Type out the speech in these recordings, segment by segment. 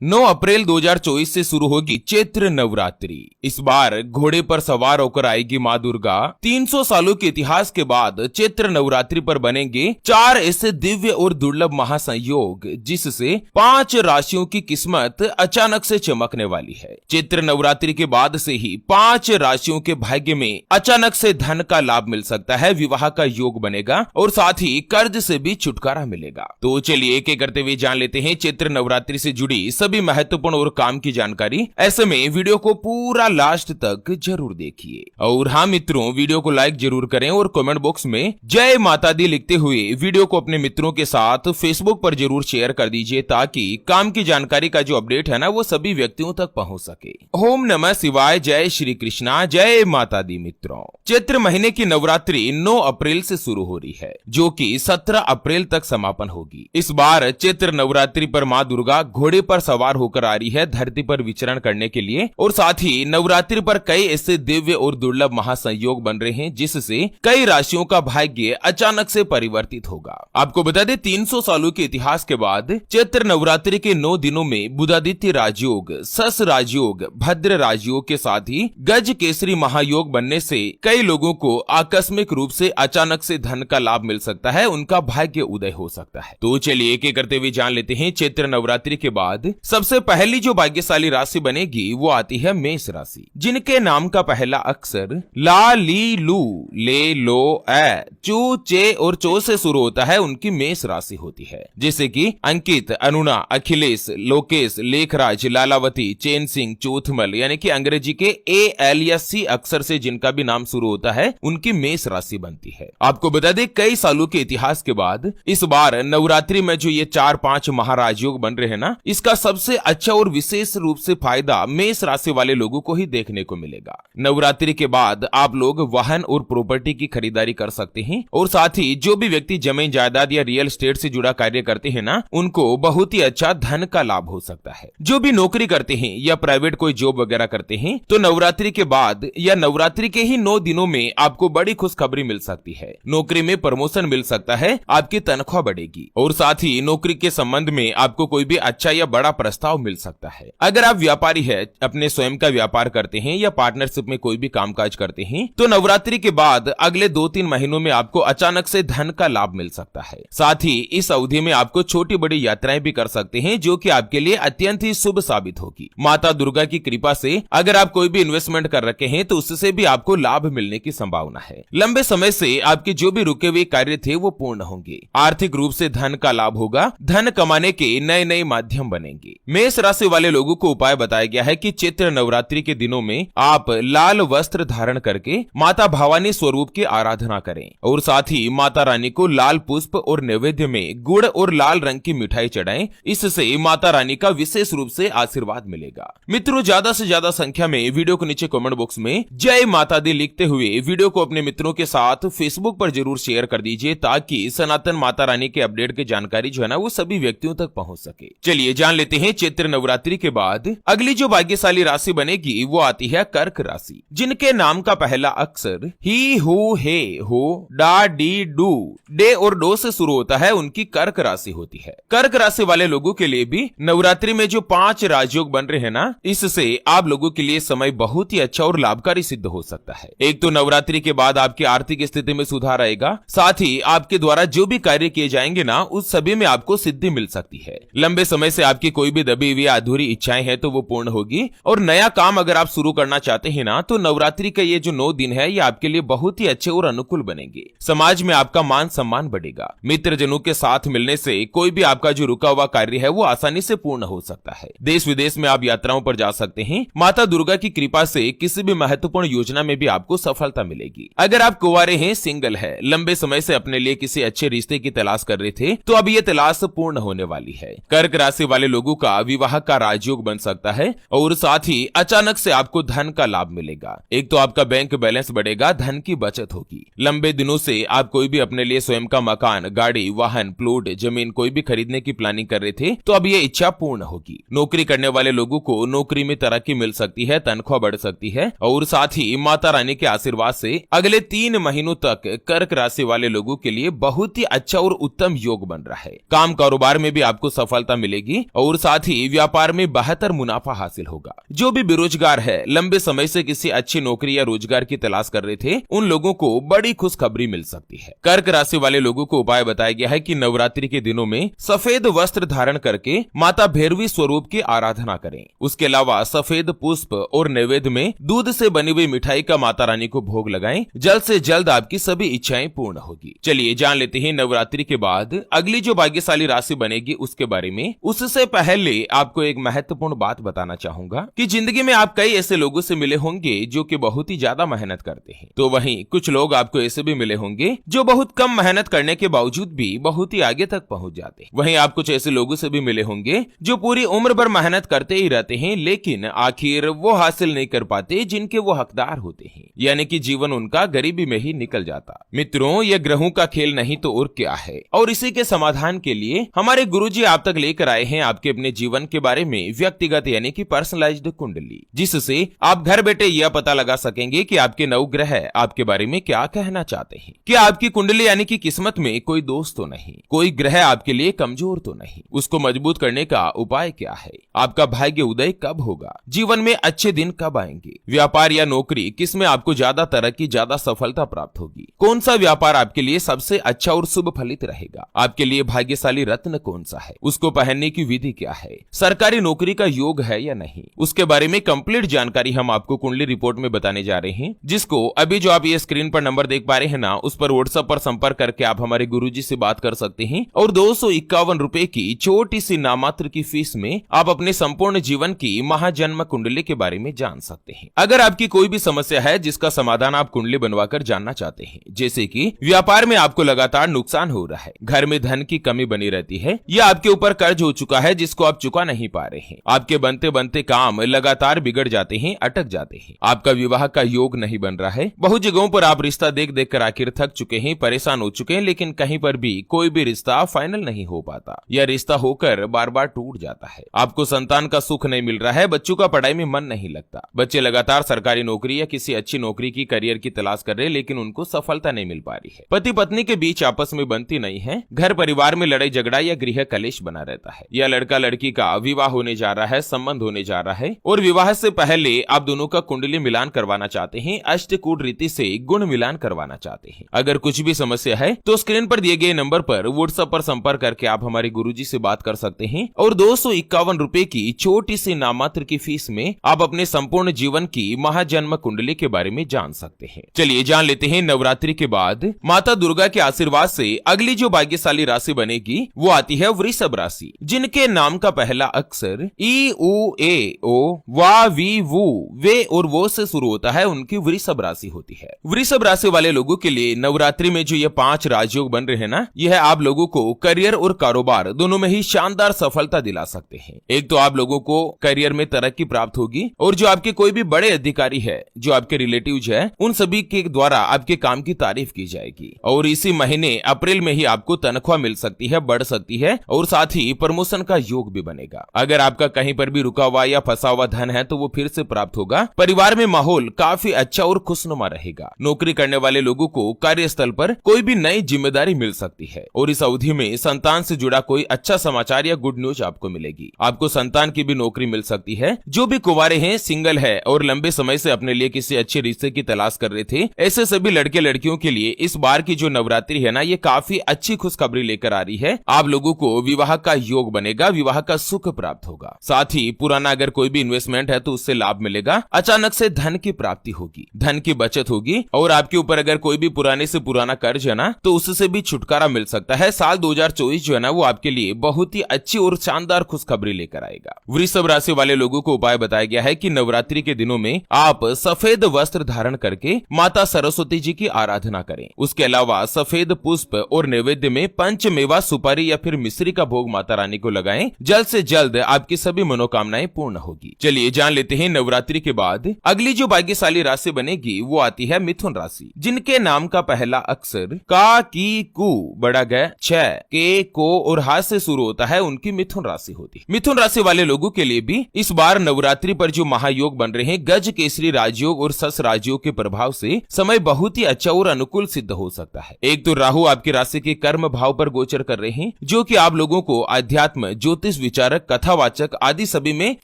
9 अप्रैल 2024 से शुरू होगी चैत्र नवरात्रि। इस बार घोड़े पर सवार होकर आएगी माँ दुर्गा। 300 सालों के इतिहास के बाद चैत्र नवरात्रि पर बनेंगे 4 ऐसे दिव्य और दुर्लभ महासंयोग, जिससे 5 राशियों की किस्मत अचानक से चमकने वाली है। चैत्र नवरात्रि के बाद से ही 5 राशियों के भाग्य में अचानक से धन का लाभ मिल सकता है, विवाह का योग बनेगा और साथ ही कर्ज से भी छुटकारा मिलेगा। तो चलिए एक एक करते हुए जान लेते हैं चैत्र नवरात्रि से जुड़ी सभी महत्वपूर्ण और काम की जानकारी। ऐसे में वीडियो को पूरा लास्ट तक जरूर देखिए। और हाँ मित्रों, वीडियो को लाइक जरूर करें और कमेंट बॉक्स में जय माता दी लिखते हुए वीडियो को अपने मित्रों के साथ फेसबुक पर जरूर शेयर कर दीजिए, ताकि काम की जानकारी का जो अपडेट है ना वो सभी व्यक्तियों तक पहुंच सके। ओम नमः शिवाय, जय श्री कृष्णा, जय माता दी। मित्रों, चैत्र महीने की नवरात्रि 9 अप्रैल से शुरू हो रही है, जो कि 17 अप्रैल तक समापन होगी। इस बार चैत्र नवरात्रि पर माँ दुर्गा घोड़े पर सवार होकर आ रही है धरती पर विचरण करने के लिए, और साथ ही नवरात्रि पर कई ऐसे दिव्य और दुर्लभ महासंयोग बन रहे हैं, जिससे कई राशियों का भाग्य अचानक से परिवर्तित होगा। आपको बता दें, 300 सालों के इतिहास के बाद चैत्र नवरात्रि के 9 दिनों में बुधादित्य राजयोग, सस राजयोग, भद्र राजयोग के साथ ही गज केसरी महायोग बनने से कई लोगों को आकस्मिक रूप से अचानक से धन का लाभ मिल सकता है, उनका भाग्य उदय हो सकता है। तो चलिए एक एक करते हुए जान लेते हैं। चैत्र नवरात्रि के बाद सबसे पहली जो भाग्यशाली राशि बनेगी वो आती है मेष राशि, जिनके नाम का पहला अक्षर ला, ली, लू, ले, लो, ए, चू, चे और चो से शुरू होता है, उनकी मेष राशि होती है। जैसे कि अंकित, अनुना, अखिलेश, लोकेश, लेखराज, लालावती, चैन सिंह, चौथमल, यानी कि अंग्रेजी के ए, एल या सी अक्षर से जिनका भी नाम शुरू होता है, उनकी मेष राशि बनती है। आपको बता दें, कई सालों के इतिहास के बाद इस बार नवरात्रि में जो ये 4-5 महाराजयोग बन रहे हैं ना, इसका सबसे अच्छा और विशेष रूप से फायदा मेष राशि वाले लोगों को ही देखने को मिलेगा। नवरात्रि के बाद आप लोग वाहन और प्रॉपर्टी की खरीदारी कर सकते हैं, और साथ ही जो भी व्यक्ति जमीन जायदाद या रियल एस्टेट से जुड़ा कार्य करते हैं ना, उनको बहुत ही अच्छा धन का लाभ हो सकता है। जो भी नौकरी करते हैं या प्राइवेट कोई जॉब वगैरह करते हैं, तो नवरात्रि के बाद या नवरात्रि के ही 9 दिनों में आपको बड़ी खुशखबरी मिल सकती है। नौकरी में प्रमोशन मिल सकता है, आपकी तनख्वाह बढ़ेगी, और साथ ही नौकरी के संबंध में आपको कोई भी अच्छा या बड़ा प्रस्ताव मिल सकता है। अगर आप व्यापारी है, अपने स्वयं का व्यापार करते हैं या पार्टनरशिप में कोई भी कामकाज करते हैं, तो नवरात्रि के बाद अगले 2-3 महीनों में आपको अचानक से धन का लाभ मिल सकता है। साथ ही इस अवधि में आपको छोटी बड़ी यात्राएं भी कर सकते हैं, जो कि आपके लिए अत्यंत ही शुभ साबित होगी। माता दुर्गा की कृपा से अगर आप कोई भी इन्वेस्टमेंट कर रखे हैं, तो उससे भी आपको लाभ मिलने की संभावना है। लंबे समय से आपके जो भी रुके हुए कार्य थे वो पूर्ण होंगे। आर्थिक रूप से धन का लाभ होगा, धन कमाने के नए नए माध्यम बनेंगे। मेष राशि वाले लोगों को उपाय बताया गया है कि चैत्र नवरात्रि के दिनों में आप लाल वस्त्र धारण करके माता भवानी स्वरूप की आराधना करें, और साथ ही माता रानी को लाल पुष्प और नैवेद्य में गुड़ और लाल रंग की मिठाई चढ़ाएं। इससे माता रानी का विशेष रूप से आशीर्वाद मिलेगा। मित्रों, ज्यादा से ज्यादा संख्या में वीडियो को नीचे कमेंट बॉक्स में जय माता दी लिखते हुए वीडियो को अपने मित्रों के साथ फेसबुक पर जरूर शेयर कर दीजिए, ताकि सनातन माता रानी के अपडेट की जानकारी जो है ना वो सभी व्यक्तियों तक पहुंच सके। चलिए जान लेते हैं चैत्र नवरात्रि के बाद अगली जो भाग्यशाली राशि बनेगी वो आती है कर्क राशि, जिनके नाम का पहला अक्षर ही, हु, हे, हो, डा, डी, डू, डे और डो से शुरू होता है, उनकी कर्क राशि होती है। कर्क राशि वाले लोगों के लिए भी नवरात्रि में जो 5 राजयोग बन रहे हैं ना, इससे आप लोगों के लिए समय बहुत ही अच्छा और लाभकारी सिद्ध हो सकता है। एक तो नवरात्रि के बाद आपकी आर्थिक स्थिति में सुधार आएगा, साथ ही आपके द्वारा जो भी कार्य किए जाएंगे ना, उस सभी में आपको सिद्धि मिल सकती है। लंबे समय से आपकी कोई भी दबी हुई अधूरी इच्छाएं हैं तो वो पूर्ण होगी, और नया काम अगर आप शुरू करना चाहते हैं ना, तो नवरात्रि का ये जो 9 दिन है ये आपके लिए बहुत ही अच्छे और अनुकूल बनेंगे। समाज में आपका मान सम्मान बढ़ेगा। मित्र जनों के साथ मिलने से कोई भी आपका जो रुका हुआ कार्य है वो आसानी से पूर्ण हो सकता है। देश विदेश में आप यात्राओं पर जा सकते हैं। माता दुर्गा की कृपा से किसी भी महत्वपूर्ण योजना में भी आपको सफलता मिलेगी। अगर आप कुंवारे हैं, सिंगल है, लंबे समय से अपने लिए किसी अच्छे रिश्ते की तलाश कर रहे थे, तो अब ये तलाश पूर्ण होने वाली है। कर्क राशि वाले लोगों का विवाह का राजयोग बन सकता है, और साथ ही अचानक से आपको धन का लाभ मिलेगा। एक तो आपका बैंक बैलेंस बढ़ेगा, धन की बचत होगी। लंबे दिनों से आप कोई भी अपने लिए स्वयं का मकान, गाड़ी, वाहन, प्लॉट, जमीन कोई भी खरीदने की प्लानिंग कर रहे थे, तो अब ये इच्छा पूर्ण होगी। नौकरी करने वाले लोगों को नौकरी में तरक्की मिल सकती है, तनख्वाह बढ़ सकती है, और साथ ही माता रानी के आशीर्वाद से अगले 3 महीनों तक कर्क राशि वाले लोगों के लिए बहुत ही अच्छा और उत्तम योग बन रहा है। काम कारोबार में भी आपको सफलता मिलेगी, और साथ साथ ही व्यापार में बेहतर मुनाफा हासिल होगा। जो भी बेरोजगार है, लंबे समय से किसी अच्छी नौकरी या रोजगार की तलाश कर रहे थे, उन लोगों को बड़ी खुशखबरी मिल सकती है। कर्क राशि वाले लोगों को उपाय बताया गया है कि नवरात्रि के दिनों में सफेद वस्त्र धारण करके माता भैरवी स्वरूप की आराधना करें। उसके अलावा सफेद पुष्प और नैवेद्य में दूध से बनी हुई मिठाई का माता रानी को भोग लगाएं। जल्द से जल्द आपकी सभी इच्छाएं पूर्ण होगी। चलिए जान लेते हैं नवरात्रि के बाद अगली जो भाग्यशाली राशि बनेगी उसके बारे में। उससे पहले आपको एक महत्वपूर्ण बात बताना चाहूंगा कि जिंदगी में आप कई ऐसे लोगों से मिले होंगे जो कि बहुत ही ज्यादा मेहनत करते हैं, तो वहीं कुछ लोग आपको ऐसे भी मिले होंगे जो बहुत कम मेहनत करने के बावजूद भी बहुत ही आगे तक पहुंच जाते हैं। वहीं आप कुछ ऐसे लोगों से भी मिले होंगे जो पूरी उम्र भर मेहनत करते ही रहते हैं, लेकिन आखिर वो हासिल नहीं कर पाते जिनके वो हकदार होते हैं, यानी कि जीवन उनका गरीबी में ही निकल जाता। मित्रों, यह ग्रहों का खेल नहीं तो और क्या है, और इसी के समाधान के लिए हमारे गुरुजी आप तक लेकर आए हैं आपके अपने जीवन के बारे में व्यक्तिगत यानी कि पर्सनलाइज्ड कुंडली, जिससे आप घर बैठे यह पता लगा सकेंगे कि आपके नवग्रह आपके बारे में क्या कहना चाहते हैं। क्या आपकी कुंडली यानी कि किस्मत में कोई दोष तो नहीं, कोई ग्रह आपके लिए कमजोर तो नहीं, उसको मजबूत करने का उपाय क्या है, आपका भाग्य उदय कब होगा, जीवन में अच्छे दिन कब आएंगे, व्यापार या नौकरी किसमें आपको ज्यादा तरक्की ज्यादा सफलता प्राप्त होगी, कौन सा व्यापार आपके लिए सबसे अच्छा और शुभ फलित रहेगा, आपके लिए भाग्यशाली रत्न कौन सा है, उसको पहनने की विधि क्या है, सरकारी नौकरी का योग है या नहीं, उसके बारे में कंप्लीट जानकारी हम आपको कुंडली रिपोर्ट में बताने जा रहे हैं, जिसको अभी जो आप ये स्क्रीन पर नंबर देख पा रहे हैं ना, उस पर व्हाट्सएप पर संपर्क करके आप हमारे गुरुजी से बात कर सकते हैं और 251 रुपए की छोटी सी नामात्र की फीस में आप अपने संपूर्ण जीवन की महाजन्म कुंडली के बारे में जान सकते हैं। अगर आपकी कोई भी समस्या है जिसका समाधान आप कुंडली बनवाकर जानना चाहते हैं, जैसे कि व्यापार में आपको लगातार नुकसान हो रहा है, घर में धन की कमी बनी रहती है, या आपके ऊपर कर्ज हो चुका है जिसको आप चुका नहीं पा रहे हैं, आपके बनते बनते काम लगातार बिगड़ जाते हैं, अटक जाते हैं, आपका विवाह का योग नहीं बन रहा है, बहुत जगहों पर आप रिश्ता देख देख कर आखिर थक चुके हैं, परेशान हो चुके हैं, लेकिन कहीं पर भी कोई भी रिश्ता फाइनल नहीं हो पाता, या रिश्ता होकर बार बार टूट जाता है, आपको संतान का सुख नहीं मिल रहा है, बच्चों का पढ़ाई में मन नहीं लगता, बच्चे लगातार सरकारी नौकरी या किसी अच्छी नौकरी की करियर की तलाश कर रहे हैं, लेकिन उनको सफलता नहीं मिल पा रही है, पति पत्नी के बीच आपस में बनती नहीं है, घर परिवार में लड़ाई झगड़ा या गृह कलेश बना रहता है, या लड़का लड़की का विवाह होने जा रहा है, संबंध होने जा रहा है, और विवाह से पहले आप दोनों का कुंडली मिलान करवाना चाहते हैं, अष्टकूट रीति से गुण मिलान करवाना चाहते हैं। अगर कुछ भी समस्या है तो स्क्रीन पर दिए गए नंबर पर व्हाट्सएप पर संपर्क करके आप हमारे गुरुजी से बात कर सकते हैं और 251 रुपए की छोटी सी नामात्र की फीस में आप अपने संपूर्ण जीवन की महाजन्म कुंडली के बारे में जान सकते हैं। चलिए जान लेते हैं नवरात्रि के बाद माता दुर्गा के आशीर्वाद से अगली जो भाग्यशाली राशि बनेगी वो आती है वृषभ राशि, जिनके नाम का पहला अक्षर ई उ ए ओ वा वी वू वे और वो से शुरू होता है, उनकी वृषभ राशि होती है। वृषभ राशि वाले लोगों के लिए नवरात्रि में जो ये 5 राजयोग बन रहे हैं ना, यह आप लोगों को करियर और कारोबार दोनों में ही शानदार सफलता दिला सकते हैं। एक तो आप लोगों को करियर में तरक्की प्राप्त होगी, और जो आपके कोई भी बड़े अधिकारी है, जो आपके रिलेटिव्स है, उन सभी के द्वारा आपके काम की तारीफ की जाएगी, और इसी महीने अप्रैल में ही आपको तनख्वाह मिल सकती है, बढ़ सकती है, और साथ ही प्रमोशन का योग भी बनेगा। अगर आपका कहीं पर भी रुका हुआ या फंसा हुआ धन है तो वो फिर से प्राप्त होगा। परिवार में माहौल काफी अच्छा और खुशनुमा रहेगा। नौकरी करने वाले लोगों को कार्यस्थल पर कोई भी नई जिम्मेदारी मिल सकती है, और इस अवधि में संतान से जुड़ा कोई अच्छा समाचार या गुड न्यूज आपको मिलेगी। आपको संतान की भी नौकरी मिल सकती है। जो भी कुंवारे हैं, सिंगल है और लंबे समय से अपने लिए किसी अच्छे रिश्ते की तलाश कर रहे थे, ऐसे सभी लड़के लड़कियों के लिए इस बार की जो नवरात्रि है ना, ये काफी अच्छी खुशखबरी लेकर आ रही है। आप लोगों को विवाह का योग बनेगा, विवाह का सुख प्राप्त होगा। साथ ही पुराना अगर कोई भी इन्वेस्टमेंट है तो उससे लाभ मिलेगा। अचानक से धन की प्राप्ति होगी, धन की बचत होगी, और आपके ऊपर अगर कोई भी पुराने से पुराना कर्ज है ना, तो उससे भी छुटकारा मिल सकता है। साल 2024 जो है ना, वो आपके लिए बहुत ही अच्छी और शानदार खुशखबरी लेकर आएगा। वृषभ राशि वाले लोगों को उपाय बताया गया है कि नवरात्रि के दिनों में आप सफेद वस्त्र धारण करके माता सरस्वती जी की आराधना करें। उसके अलावा सफेद पुष्प और नैवेद्य में पंचमेवा, सुपारी या फिर मिश्री का भोग माता रानी को लगाएं। जल्द से जल्द आपकी सभी मनोकामनाएं पूर्ण होगी। चलिए जान लेते हैं नवरात्रि के बाद अगली जो भाग्यशाली राशि बनेगी वो आती है मिथुन राशि, जिनके नाम का पहला अक्षर का, की, कु, बड़ा ग, छ, के, को और हाथ से शुरू होता है, उनकी मिथुन राशि होती है। मिथुन राशि वाले लोगों के लिए भी इस बार नवरात्रि पर जो महायोग बन रहे हैं, गज केसरी राजयोग और सस राजयोग के प्रभाव से समय बहुत ही अच्छा और अनुकूल सिद्ध हो सकता है। एक तो राहु आपकी राशि के कर्म भाव पर गोचर कर रहे हैं, जो कि आप लोगों को अध्यात्म, ज्योतिष ज्योतिष विचारक, कथावाचक आदि सभी में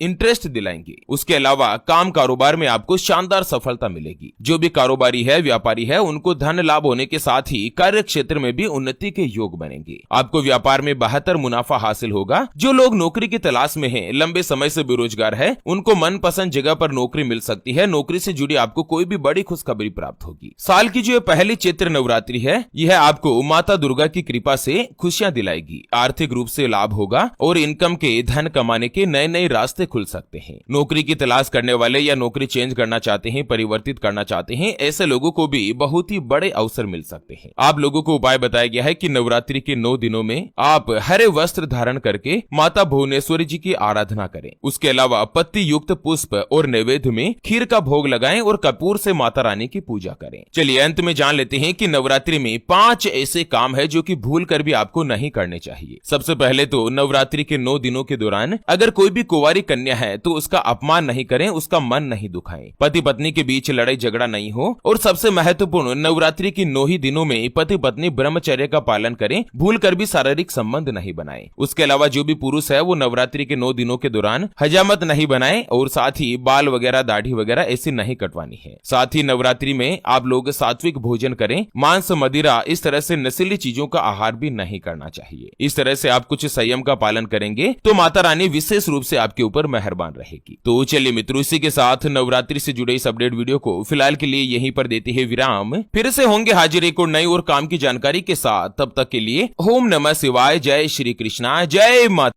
इंटरेस्ट दिलाएंगे। उसके अलावा काम कारोबार में आपको शानदार सफलता मिलेगी। जो भी कारोबारी है, व्यापारी है, उनको धन लाभ होने के साथ ही कार्य क्षेत्र में भी उन्नति के योग बनेंगे। आपको व्यापार में बेहतर मुनाफा हासिल होगा। जो लोग नौकरी की तलाश में हैं, लंबे समय से बेरोजगार है, उनको मनपसंद जगह पर नौकरी मिल सकती है। नौकरी से जुड़ी आपको कोई भी बड़ी खुशखबरी प्राप्त होगी। साल की जो ये पहली चैत्र नवरात्रि है, यह आपको माता दुर्गा की कृपा से खुशियां दिलाएगी। आर्थिक रूप से लाभ होगा और इनकम के, धन कमाने के नए नए रास्ते खुल सकते हैं। नौकरी की तलाश करने वाले या नौकरी चेंज करना चाहते हैं, परिवर्तित करना चाहते हैं, ऐसे लोगों को भी बहुत ही बड़े अवसर मिल सकते हैं। आप लोगों को उपाय बताया गया है कि नवरात्रि के 9 दिनों में आप हरे वस्त्र धारण करके माता भुवनेश्वरी जी की आराधना करें। उसके अलावा पत्ती युक्त पुष्प और नैवेद्य में खीर का भोग लगाएं और कपूर से माता रानी की पूजा करें। चलिए अंत में जान लेते हैं कि नवरात्रि में 5 ऐसे काम है जो कि भूल कर भी आपको नहीं करने चाहिए। सबसे पहले तो नवरात्रि के 9 दिनों के दौरान अगर कोई भी कुंवारी कन्या है तो उसका अपमान नहीं करें, उसका मन नहीं दुखाएं। पति पत्नी के बीच लड़ाई झगड़ा नहीं हो। और सबसे महत्वपूर्ण, नवरात्रि की 9 ही दिनों में पति पत्नी ब्रह्मचर्य का पालन करें, भूल कर भी शारीरिक संबंध नहीं बनाएं। उसके अलावा जो भी पुरुष है वो नवरात्रि के 9 दिनों के दौरान हजामत नहीं बनाए और साथ ही बाल वगैरह, दाढ़ी वगैरह ऐसी नहीं कटवानी है। साथ ही नवरात्रि में आप लोग सात्विक भोजन करें, मांस, मदिरा, इस तरह से नशीली चीजों का आहार भी नहीं करना चाहिए। इस तरह से आप कुछ संयम का पालन करेंगे तो माता रानी विशेष रूप से आपके ऊपर मेहरबान रहेगी। तो चलिए मित्रों, इसी के साथ नवरात्रि से जुड़े इस अपडेट वीडियो को फिलहाल के लिए यहीं पर देते हैं विराम। फिर से होंगे हाजिर एक और नई और काम की जानकारी के साथ। तब तक के लिए ओम नमः शिवाय, जय श्री कृष्णा, जय माता।